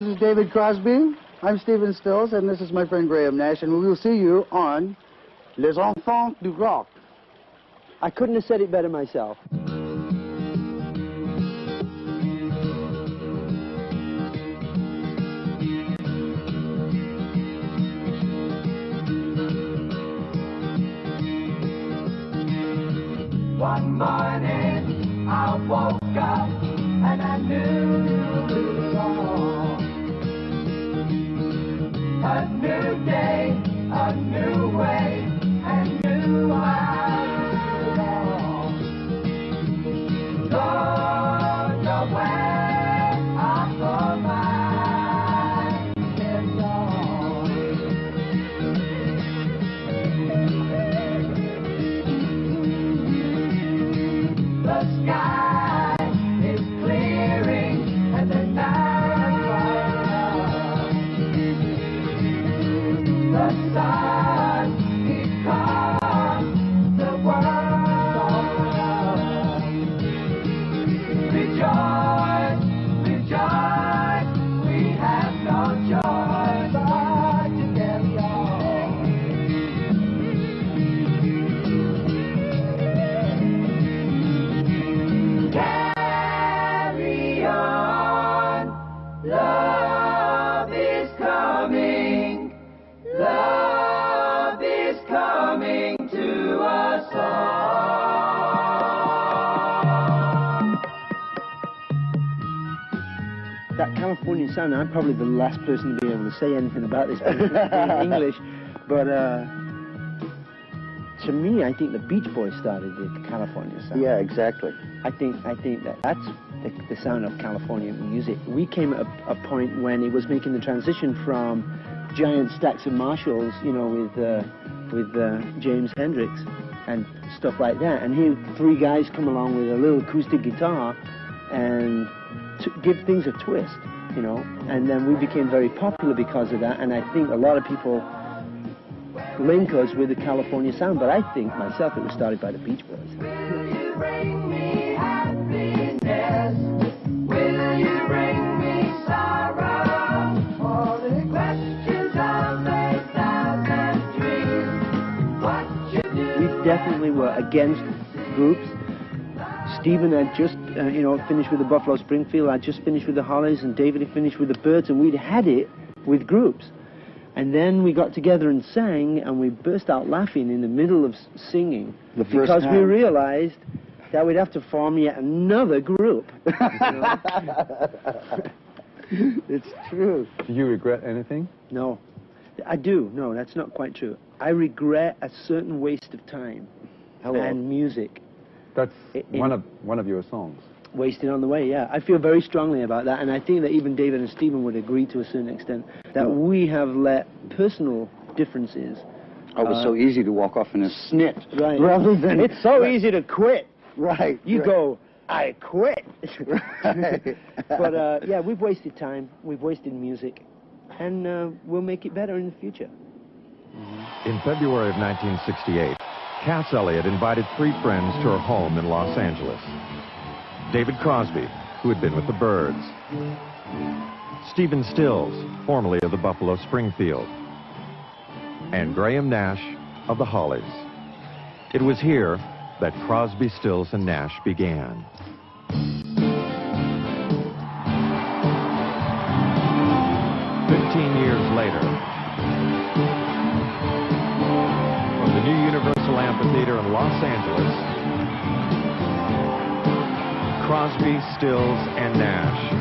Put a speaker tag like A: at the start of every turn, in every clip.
A: This is David Crosby. I'm Stephen Stills, and this is my friend Graham Nash, and we will see you on Les Enfants du Rock.
B: I couldn't have said it better myself.
C: One morning I woke up and I knew it was wrong. A new day, a new way, and new how to belong. Don't know where I put my head on. The sky is clearing and the night bright. The sun becomes the world. Rejoice, rejoice, we have no choice but to carry on. Carry on, love is coming. Love is coming to us all.
B: That California sound, I'm probably the last person to be able to say anything about this in English, but to me, I think the Beach Boys started the California sound.
A: Yeah, exactly.
B: I think that's the sound of California music. We came at a point when it was making the transition from giant stacks of Marshalls, you know, with James Hendrix and stuff like that, and here three guys come along with a little acoustic guitar and give things a twist, you know, and then we became very popular because of that, and I think a lot of people link us with the California sound, but I think myself it was started by the Beach Boys.
C: Will you bring me happiness? Will you bring me sorrow? All the questions of a thousand dreams. What you do?
B: We definitely were against groups. Stephen had just, finished with the Buffalo Springfield. I'd just finished with the Hollies, and David had finished with the Byrds, and we'd had it with groups. And then we got together and sang, and we burst out laughing in the middle of singing because we realized that we'd have to form yet another group. You know? It's true.
D: Do you regret anything?
B: No, I do. No, that's not quite true. I regret a certain waste of time and music.
D: That's one of your songs.
B: Wasted on the Way, yeah. I feel very strongly about that, and I think that even David and Stephen would agree to a certain extent that we have let personal differences...
A: Oh, it was so easy to walk off in a snit.
B: Right.
A: Rather than...
B: It's so easy to quit.
A: Right.
B: You go, I quit.
A: Right.
B: But, yeah, we've wasted time, we've wasted music, and we'll make it better in the future.
E: In February of 1968, Cass Elliot invited three friends to her home in Los Angeles. David Crosby, who had been with the Byrds. Stephen Stills, formerly of the Buffalo Springfield. And Graham Nash of the Hollies. It was here that Crosby, Stills, and Nash began. 15 years later, from the new Universal Amphitheater in Los Angeles, Crosby, Stills, and Nash.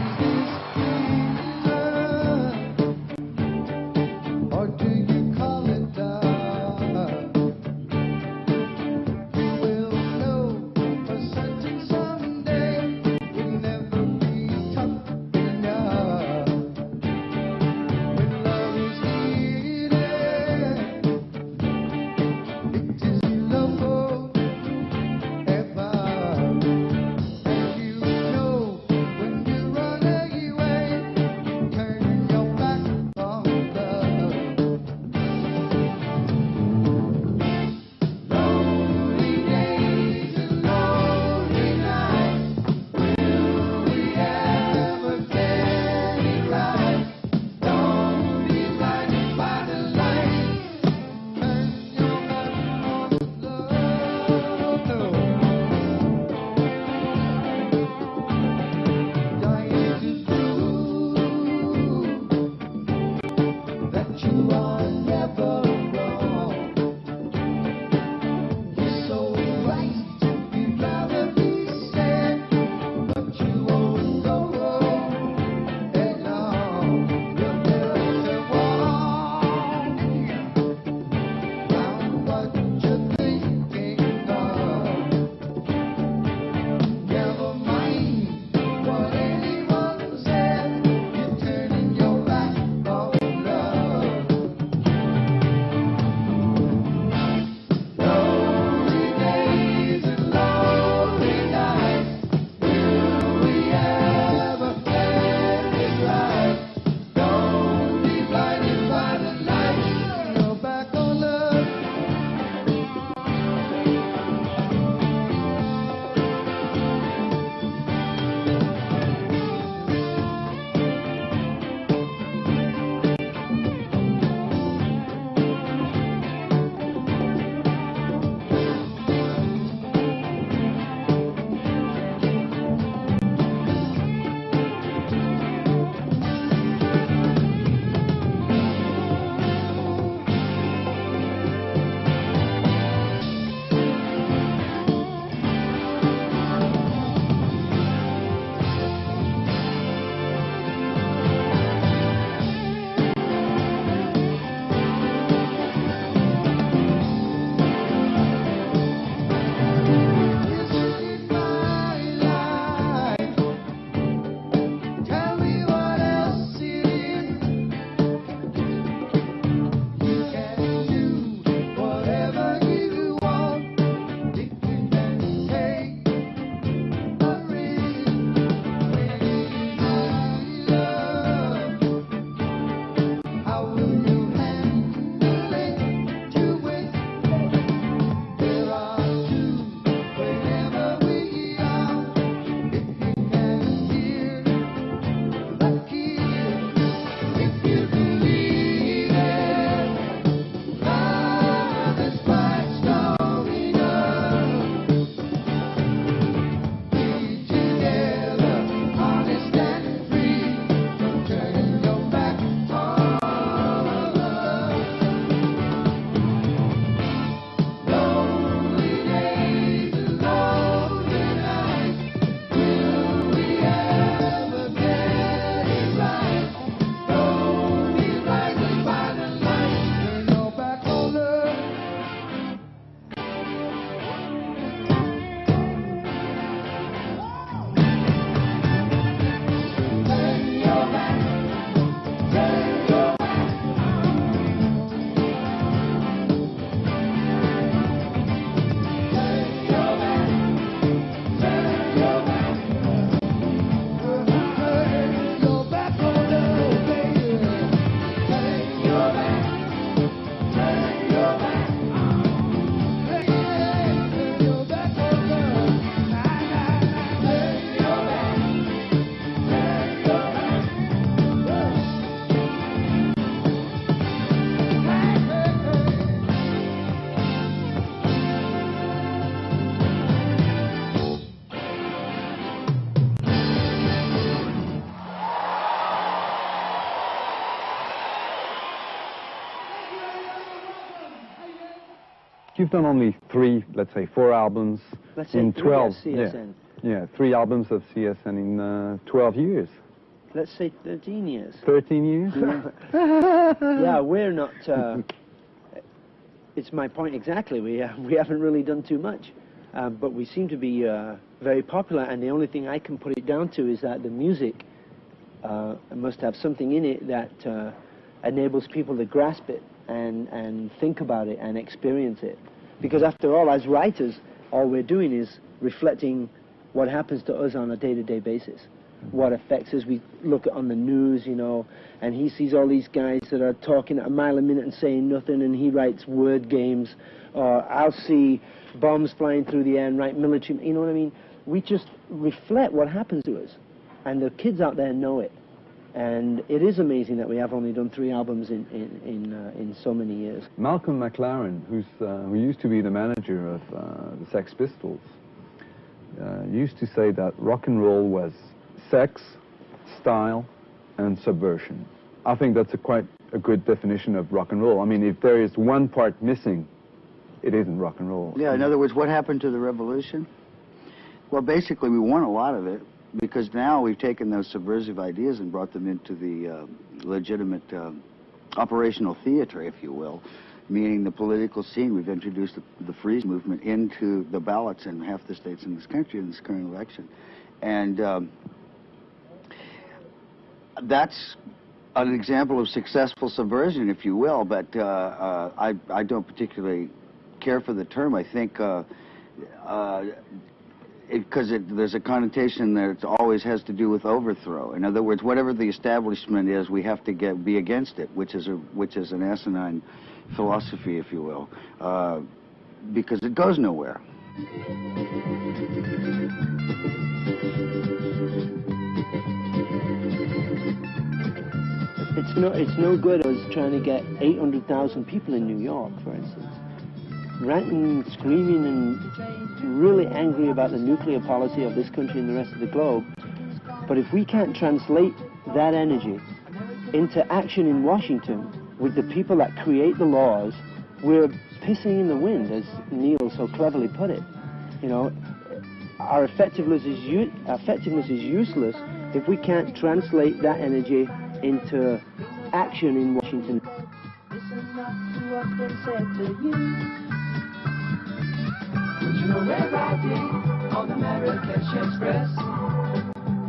D: You've done only 3, let's say 4 albums
B: Let's say
D: in
B: 3
D: 12.
B: at CSN.
D: Yeah, 3 albums of CSN in 12 years.
B: Let's say 13 years.
D: 13 years?
B: Yeah, we're not... it's my point exactly. We haven't really done too much. But we seem to be very popular, and the only thing I can put it down to is that the music must have something in it that enables people to grasp it and think about it and experience it. Because after all, as writers, all we're doing is reflecting what happens to us on a day-to-day basis. What affects us. We look on the news, you know, and he sees all these guys that are talking at a mile a minute and saying nothing, and he writes word games. Or I'll see bombs flying through the air and write military, you know what I mean? We just reflect what happens to us, and the kids out there know it. And it is amazing that we have only done 3 albums in so many years.
D: Malcolm McLaren, who used to be the manager of the Sex Pistols, used to say that rock and roll was sex, style, and subversion. I think that's quite a good definition of rock and roll. I mean, if there is one part missing, it isn't rock and roll.
A: Yeah, in other words, what happened to the revolution? Well, basically, we won a lot of it, because now we've taken those subversive ideas and brought them into the legitimate operational theater, if you will, meaning the political scene. We've introduced the freeze movement into the ballots in half the states in this country in this current election. And that's an example of successful subversion, if you will, but I don't particularly care for the term. I think because there's a connotation that it always has to do with overthrow. In other words, whatever the establishment is, we have to be against it, which is an asinine philosophy, if you will, because it goes nowhere.
B: It's no good us trying to get 800,000 people in New York, for instance, ranting, screaming, and really angry about the nuclear policy of this country and the rest of the globe. But if we can't translate that energy into action in Washington with the people that create the laws, we're pissing in the wind, as Neil so cleverly put it. You know, our effectiveness is useless if we can't translate that energy into action in Washington.
C: Listen up to what they said to you. Would you know we're riding on the Marrakesh Express?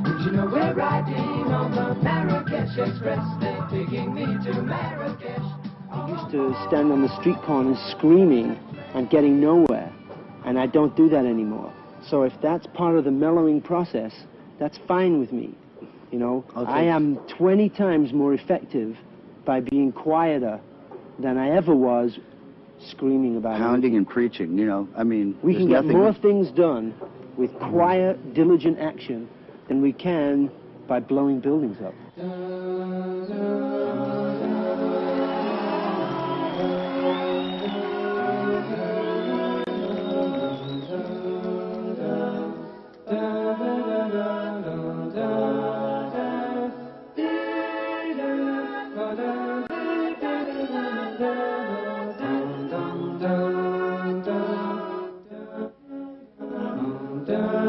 C: Would you know we're riding on the Marrakesh Express? They're taking me to Marrakesh.
B: I used to stand on the street corners screaming and getting nowhere, and I don't do that anymore. So if that's part of the mellowing process, that's fine with me. You know,
A: okay.
B: I am 20 times more effective by being quieter than I ever was screaming about
A: Pounding and preaching, you know, I mean,
B: we can get
A: nothing...
B: more things done with quiet, diligent action than we can by blowing buildings up.
C: Da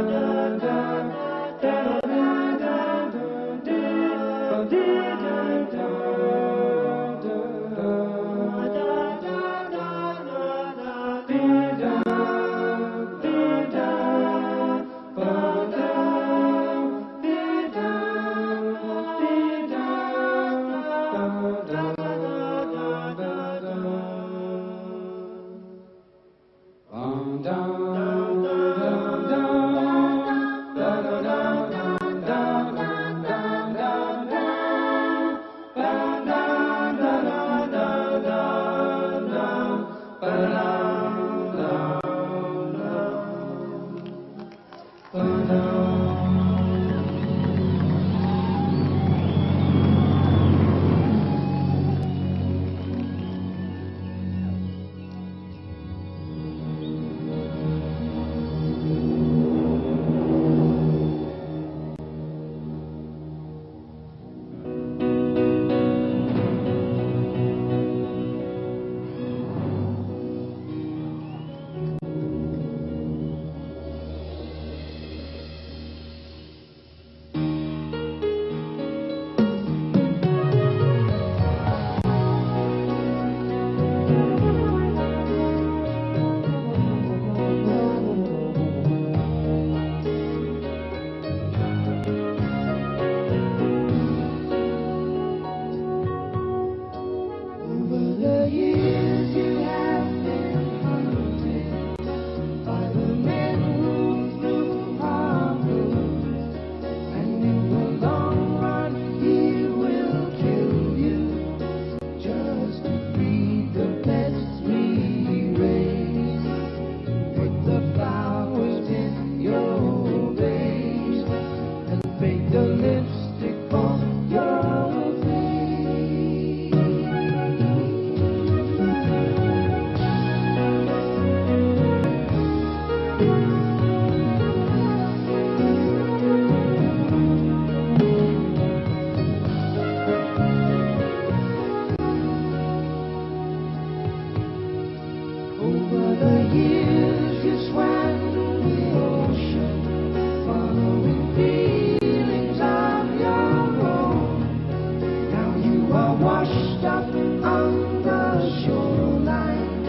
C: are washed up on the shoreline.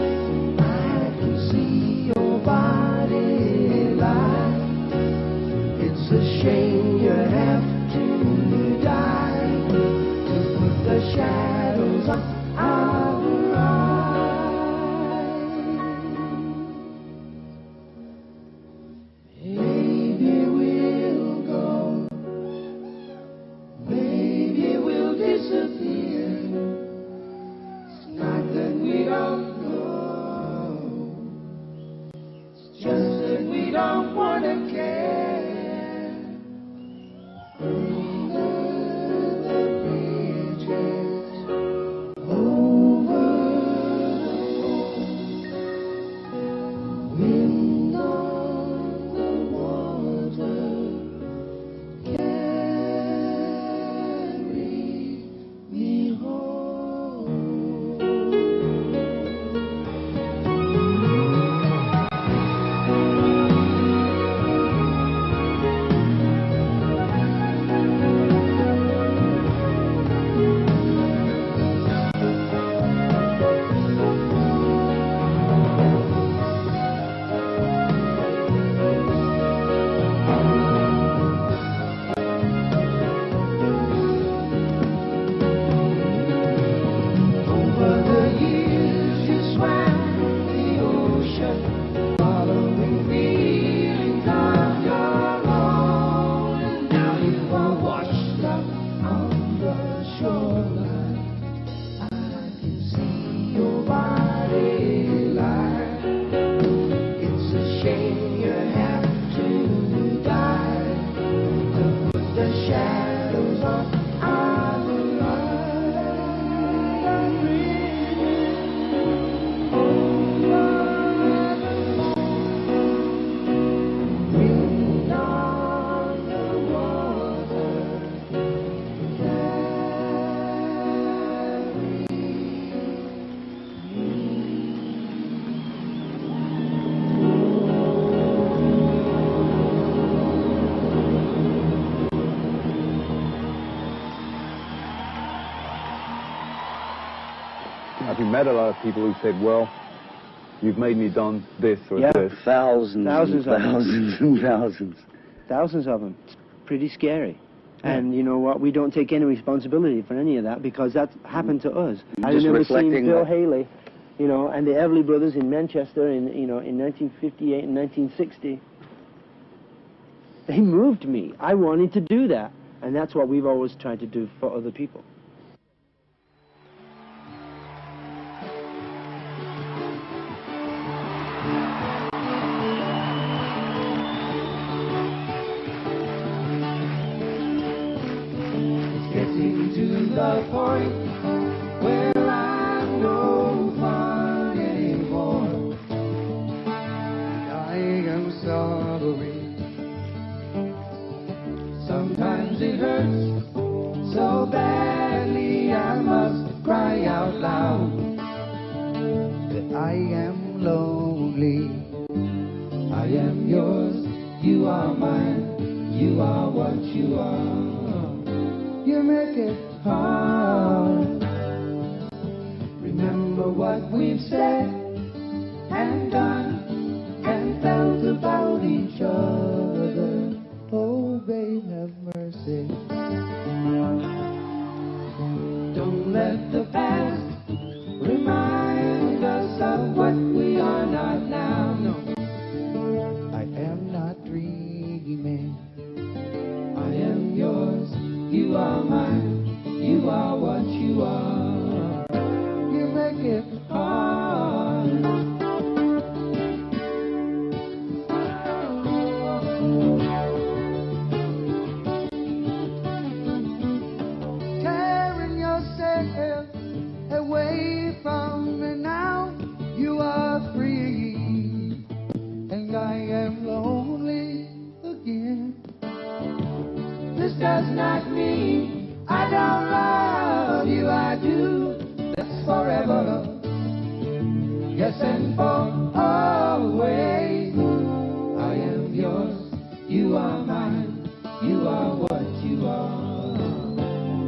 C: I can see your body lie. It's a shame you have to die to put the shadows on our eyes. Maybe we'll go, maybe we'll disappear. It's not that we don't know, it's just that we don't want to care.
D: Have you met a lot of people who said, well, you've made me done this or
B: Yeah.
D: this?
A: Thousands,
B: Thousands of them.
A: thousands and thousands.
B: Thousands of them. It's pretty scary. And you know what? We don't take any responsibility for any of that because that happened to us. I
A: Just
B: remember seeing
A: reflecting
B: Bill
A: that-
B: Haley, you know, and the Everly Brothers in Manchester in 1958 and 1960. They moved me. I wanted to do that, and that's what we've always tried to do for other people.
C: Getting to the point where I'm no fun anymore. I am sorry. Sometimes it hurts so badly I must cry out loud that I am lonely. I am yours, you are mine, you are what you are. You make it hard. Remember what we've said and done and felt about each other. Oh, babe, have mercy. Don't let the past remind us of what we are not now. No, I am not dreaming. I am yours. You are mine, you are what you are. You make it hard. Tearing yourself away from me now. You are free, and I am lonely again. This does not mean I don't love you, I do. That's forever, yes, and for always. I am yours, you are mine, you are what you are.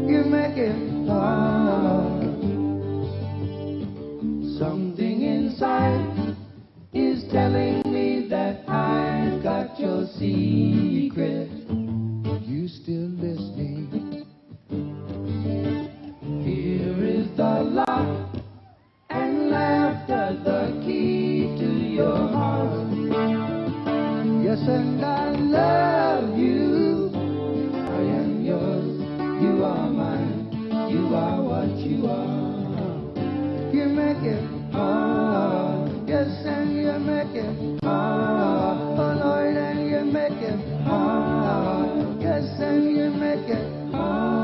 C: You make it hard. lock and laughter the key to your heart. Yes, and I love you. I am yours. You are mine. You are what you are. You make it hard. Yes, and you make it hard. Oh Lord, and you make it hard. Yes, and you make it hard.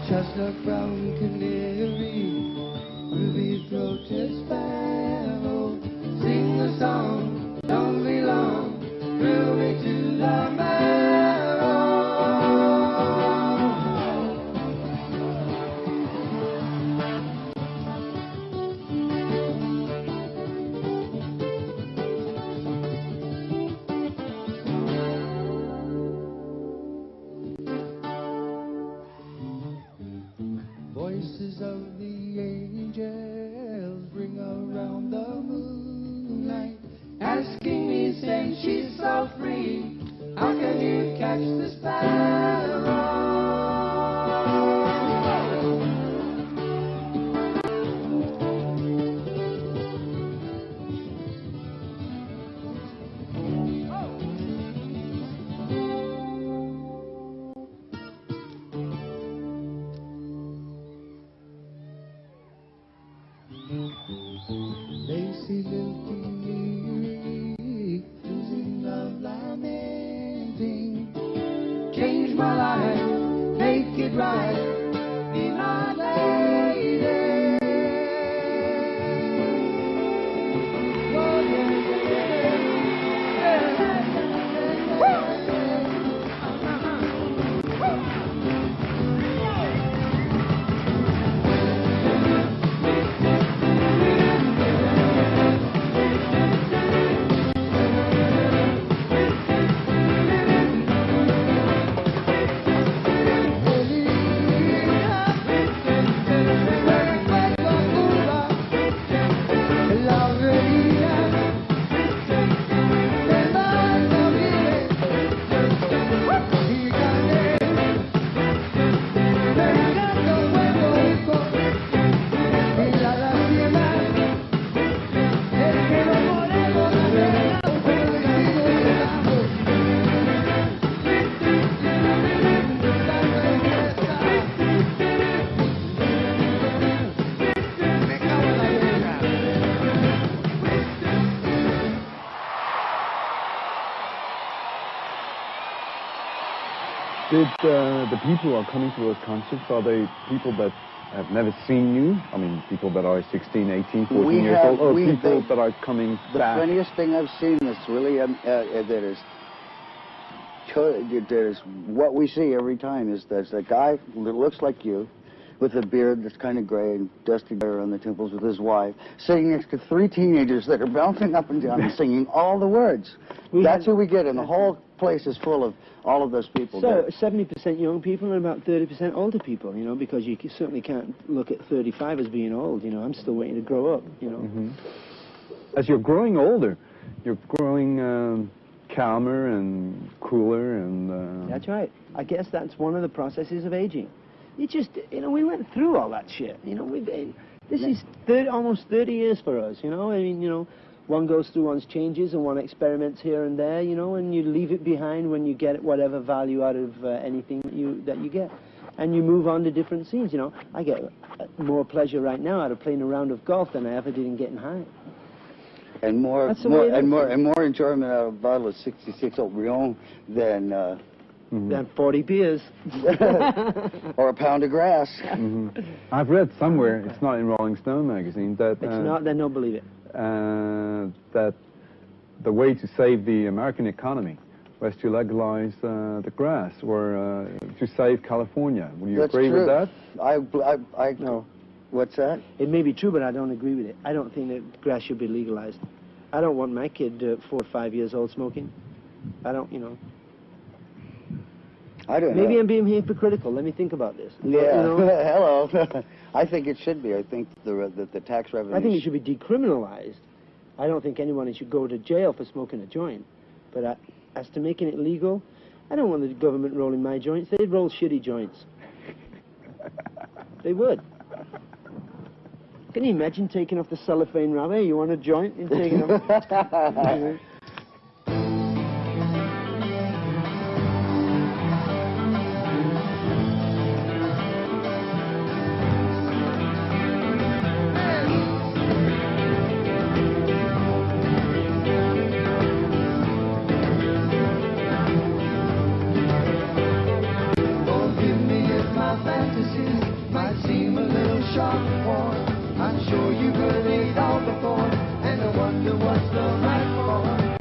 C: Chestnut brown canary, ruby throated sparrow, sing the song, don't be long, thrill me to the marrow. right. Be my lady. Oh,
D: Did the people who are coming to those concerts, are they people that have never seen you? I mean, people that are 16, 18, 14 years old, or people that are coming
A: the
D: back?
A: The funniest thing I've seen that's really, that is what we see every time is there's a guy that looks like you, with a beard that's kind of gray and dusty hair on the temples with his wife, sitting next to three teenagers that are bouncing up and down and singing all the words. That's who we get, and the whole place is full of all of those people.
B: So 70% young people and about 30% older people, you know, because you certainly can't look at 35 as being old, you know. I'm still waiting to grow up, you know.
D: Mm-hmm. As you're growing older, you're growing calmer and cooler and...
B: That's right. I guess that's one of the processes of aging. It just, you know, we went through all that shit. You know, this is almost 30 years for us, you know. I mean, you know, one goes through one's changes and one experiments here and there, you know, and you leave it behind when you get whatever value out of anything that you get. And you move on to different scenes, you know. I get more pleasure right now out of playing a round of golf than I ever did in getting high.
A: And more enjoyment out of a bottle of 66 Old Brion than...
B: Than 40 beers.
A: Or a pound of grass.
D: I've read somewhere, it's not in Rolling Stone magazine, that...
B: It's not, then don't believe it.
D: That the way to save the American economy was to legalize the grass, or to save California. Would you agree with that?
A: No. What's that?
B: It may be true, but I don't agree with it. I don't think that grass should be legalized. I don't want my kid 4 or 5 years old smoking. I don't, you know.
A: I don't know.
B: Maybe I'm being hypocritical. Let me think about this.
A: Yeah.
B: You know?
A: Hello. I think it should be. I think the tax revenue...
B: I think it should be decriminalized. I don't think anyone should go to jail for smoking a joint. But as to making it legal, I don't want the government rolling my joints. They'd roll shitty joints. They would. Can you imagine taking off the cellophane wrapper? Hey, you want a joint? And taking off...
C: I'm sure you've heard it all before, and I wonder what's the right for.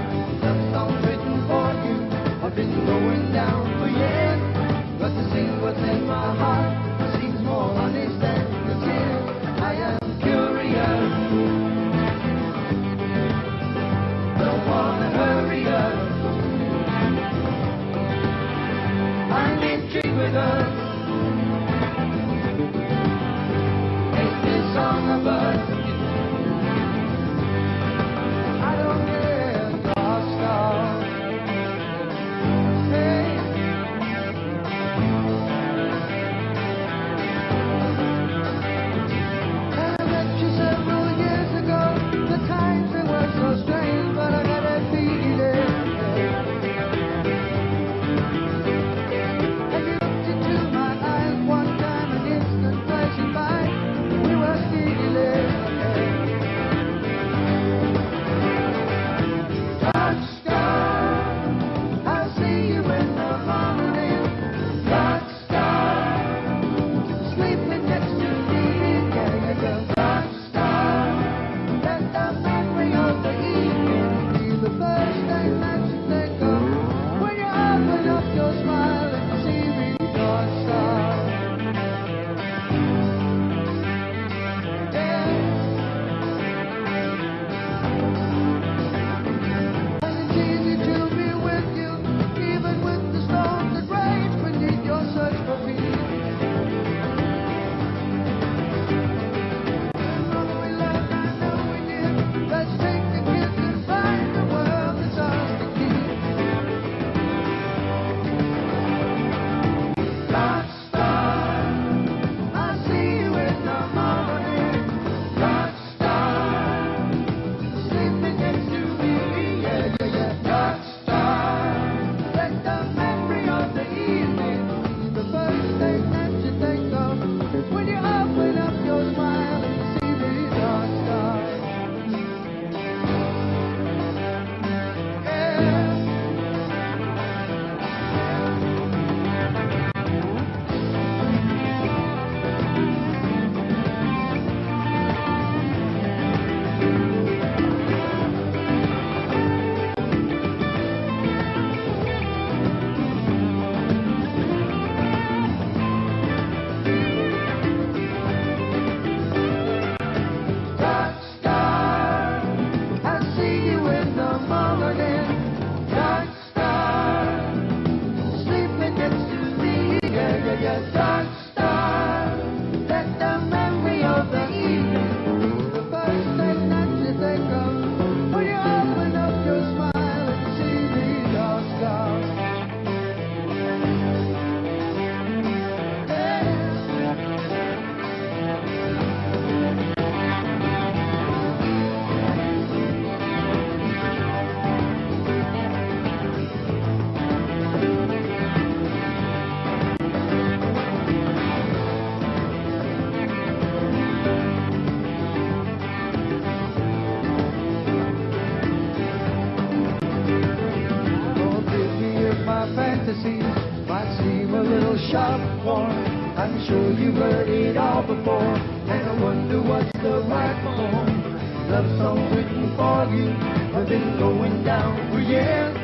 C: fantasies might seem a little sharp one. I'm sure you've heard it all before, and I wonder what's the right one. Love songs written for you have been going down for years,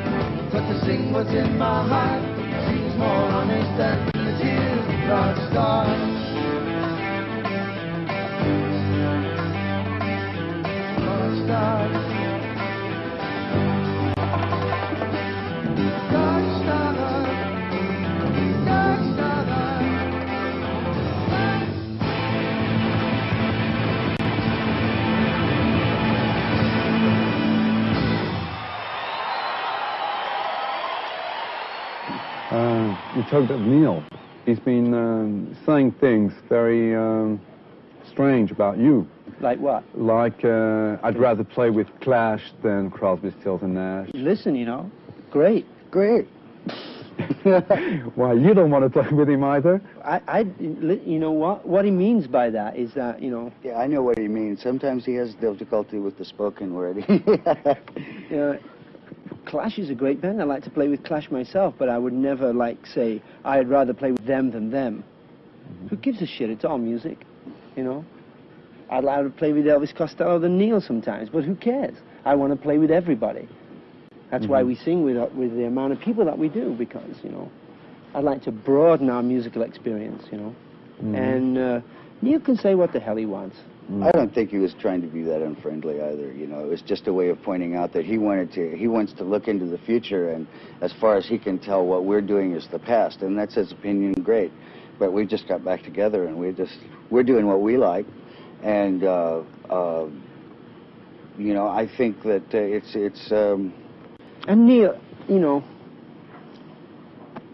C: but to sing what's in my heart seems more honest than the tears of dark stars. Dark stars. Dark stars. Dark stars.
D: You talked of Neil. He's been saying things very strange about you.
B: Like what?
D: Like, I'd rather play with Clash than Crosby, Stills and Nash.
B: Listen, you know, great.
A: Great.
D: Why, you don't want to talk with him either?
B: You know what he means by that is that, you know...
A: Yeah, I know what he means. Sometimes he has difficulty with the spoken word.
B: You know, Clash is a great band. I like to play with Clash myself, but I would never, like, say, I'd rather play with them than them. Mm-hmm. Who gives a shit? It's all music, you know? I'd rather play with Elvis Costello than Neil sometimes, but who cares? I want to play with everybody. That's why we sing with the amount of people that we do, because, you know, I'd like to broaden our musical experience, you know? And Neil can say what the hell he wants.
A: I don't think he was trying to be that unfriendly either. You know, it was just a way of pointing out that he wants to look into the future, and as far as he can tell, what we're doing is the past, and that's his opinion. Great, but we just got back together, and we're doing what we like, and you know, I think that it's.
B: And Neil, you know.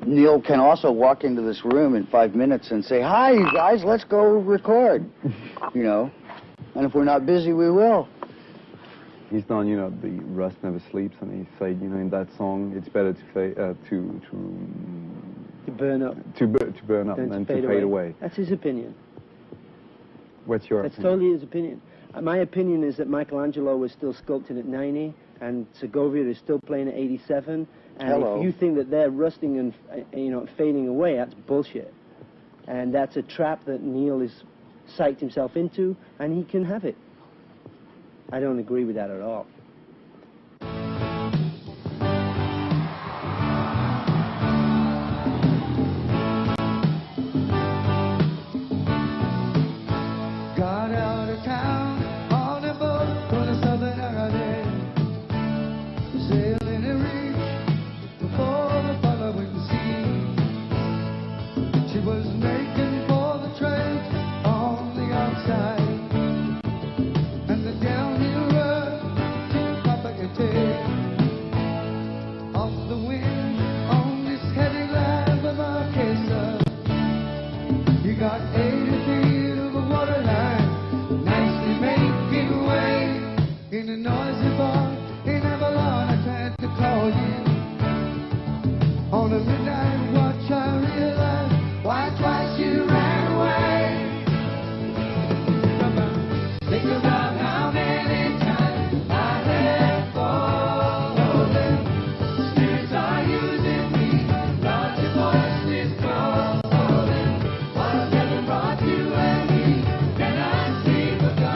A: Neil can also walk into this room in 5 minutes and say, "Hi, you guys, let's go record." You know, and if we're not busy, we will.
D: He's done, you know, the Rust Never Sleeps, and he said, you know, in that song, it's better to
B: burn up.
D: To burn up than to fade away.
B: That's his opinion.
D: What's your
B: That's
D: opinion?
B: totally his opinion. My opinion is that Michelangelo was still sculpting at 90, and Segovia is still playing at 87. And if you think that they're rusting and, you know, fading away, that's bullshit. And that's a trap that Neil has psyched himself into, and he can have it. I don't agree with that at all.
C: Got out of town on a boat for the Southern Island, sailing a reach before the following sea. She was making for the trade on the outside, and the downhill road to Papagate. Off the wind on this heavy line of Marquesa, you got 80 feet of a waterline, nicely making way in a noisy bar in Avalon. I tried to call you on a midnight watch. I realized why twice you ran away. Think about how many times I let go. Spirits are using me, Lord, your voice is calling. What heaven brought you and me, cannot see but God.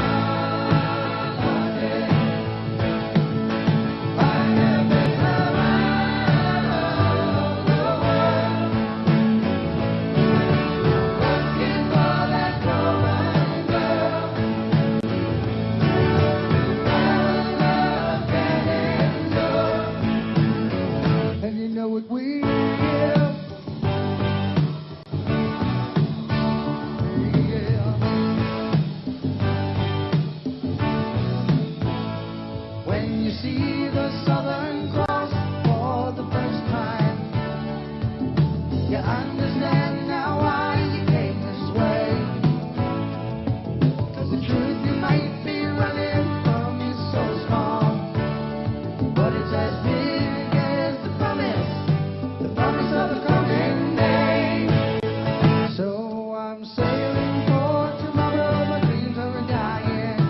C: I have been around the world, looking for that Roman girl. And you know what we give. Yeah. When you see the Southern Cross for the first time, you understand now why you came this way. 'Cause the truth you might be running from is so small, but it's as big as the promise of the coming day. So I'm sailing for tomorrow, my dreams are dying,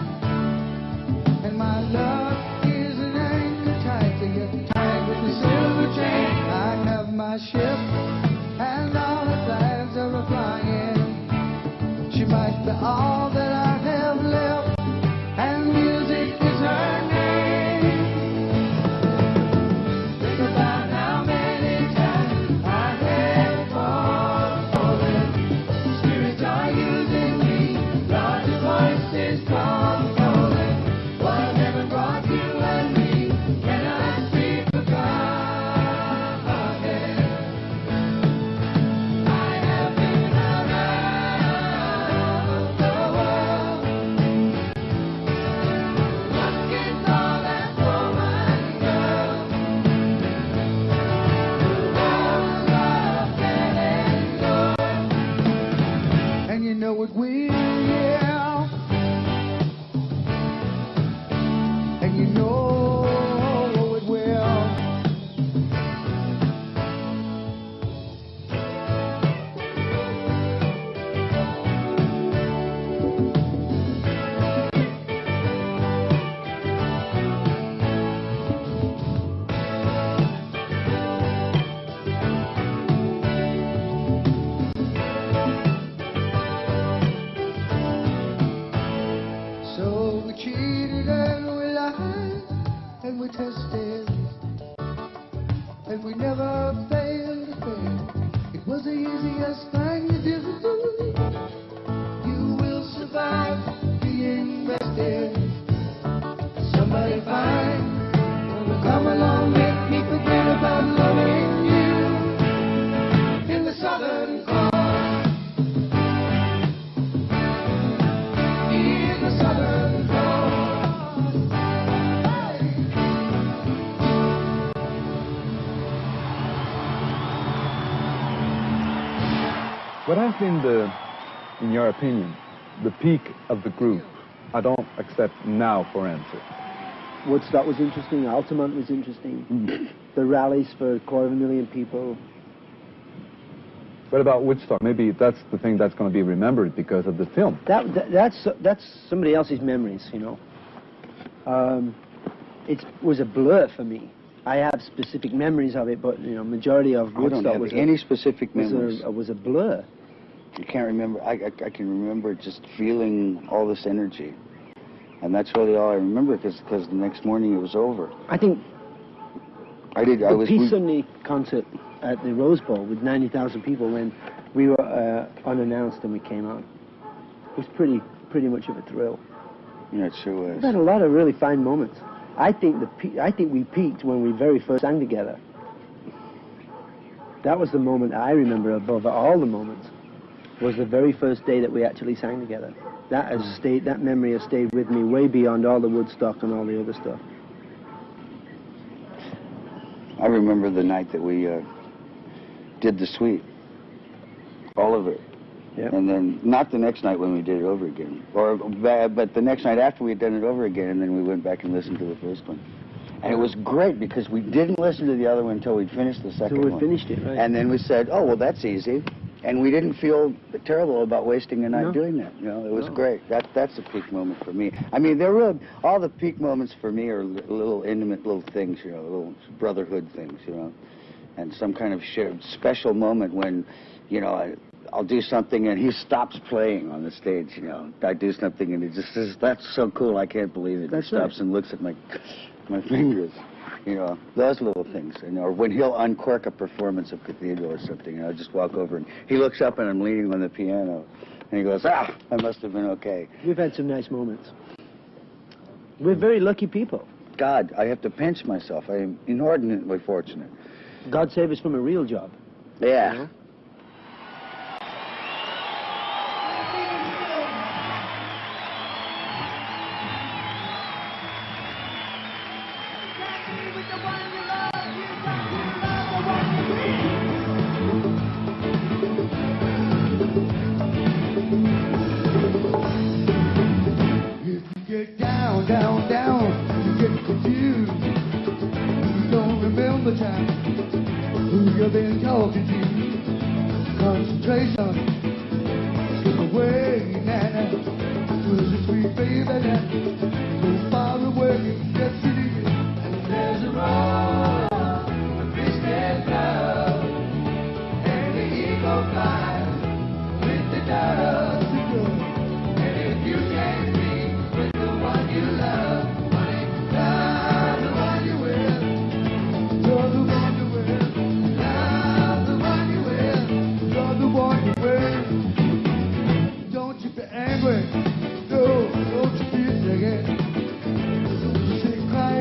C: and my love is an anchor tied to you, tied with a silver chain. I have my ship stairs, and we never failed to fail. It was the easiest thing to do. You will survive being bested. Somebody fine will come along, make me forget about loving you in the southern car. In the southern car.
D: What has been in your opinion, the peak of the group? I don't accept now for answer.
B: Woodstock was interesting. Altamont was interesting. The rallies for 250,000 people.
D: What about Woodstock? Maybe that's the thing that's going to be remembered because of the film.
B: That's somebody else's memories, you know. It was a blur for me. I have specific memories of it, but you know, majority of Woodstock
A: I don't have any specific memories.
B: was a blur.
A: You can't remember. I can remember just feeling all this energy, and that's really all I remember. Because the next morning it was over.
B: I think
A: the
B: Peace Sunday concert at the Rose Bowl with 90,000 people when we were unannounced and we came on. It was pretty much of a thrill.
A: Yeah, it sure was.
B: We've had a lot of really fine moments. I think we peaked when we very first sang together. That was the moment I remember above all the moments. Was the very first day that we actually sang together. That memory has stayed with me way beyond all the Woodstock and all the other stuff.
A: I remember the night that we did the suite, all of it.
B: Yep.
A: And then, not the next night when we did it over again, but the next night after we had done it over again, and then we went back and listened to the first one. And it was great because we didn't listen to the other one until we'd finished the second one.
B: So we finished it, right.
A: And then we said, oh, well, that's easy. And we didn't feel terrible about wasting a night doing that. You know, it was great. That's a peak moment for me. I mean, all the peak moments for me are little intimate little things, you know, little brotherhood things, you know, and some kind of shared special moment when, you know, I'll do something and he stops playing on the stage, you know. I do something and he just says, that's so cool, I can't believe it.
B: That's
A: he stops and looks at my fingers, you know, those little things. You know, or when he'll uncork a performance of Cathedral or something, and I'll just walk over and he looks up and I'm leaning on the piano and he goes, I must have been okay.
B: We've had some nice moments. We're very lucky people.
A: God, I have to pinch myself. I am inordinately fortunate.
B: God save us from a real job.
A: Yeah.
B: You know?
C: You've been talking to, concentration, slip away now, was a sweet baby now, so far away, yes it is, and there's a road, a twisted love, and the eagle flies with the dust to go, and if you can't be with the one you love, honey, love the one you will, you're the one you will. Don't you be angry, no, don't you be singing. Don't you sit crying.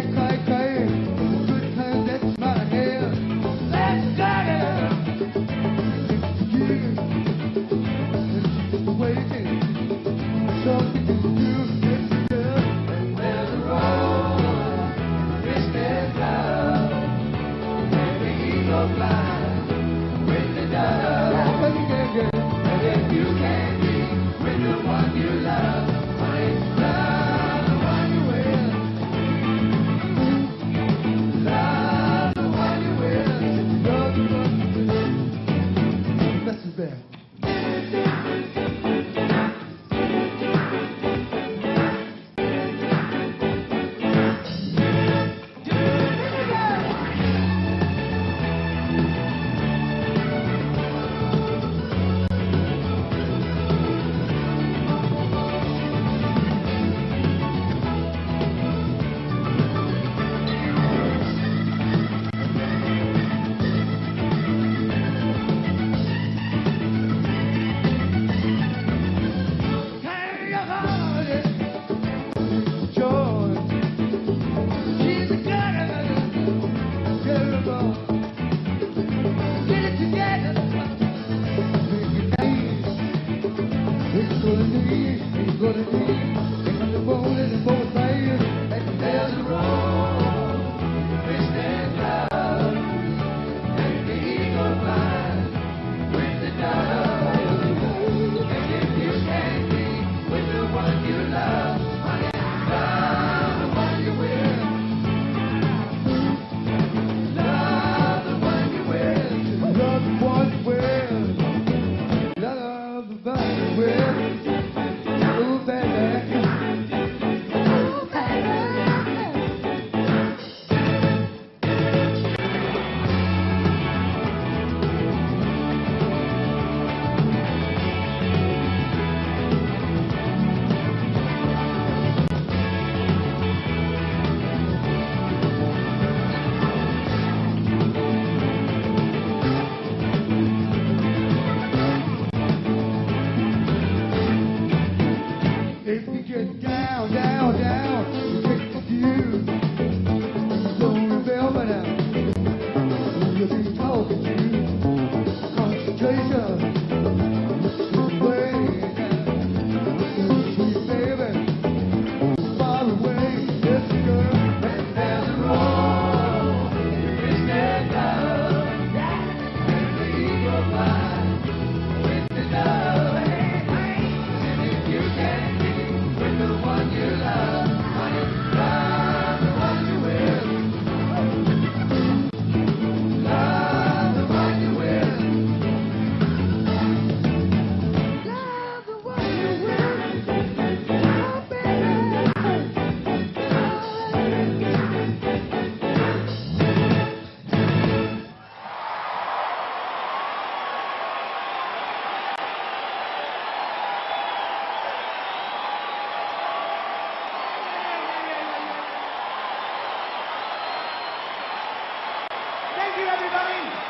C: Thank you, everybody.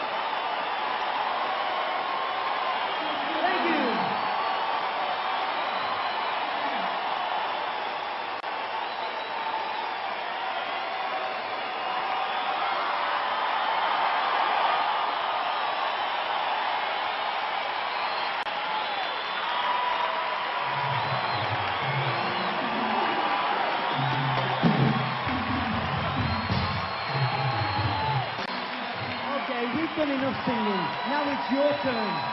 C: Thank you.
F: Okay, we've done enough singing. Now it's your turn.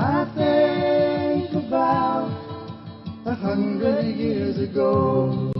C: I think about 100 years ago.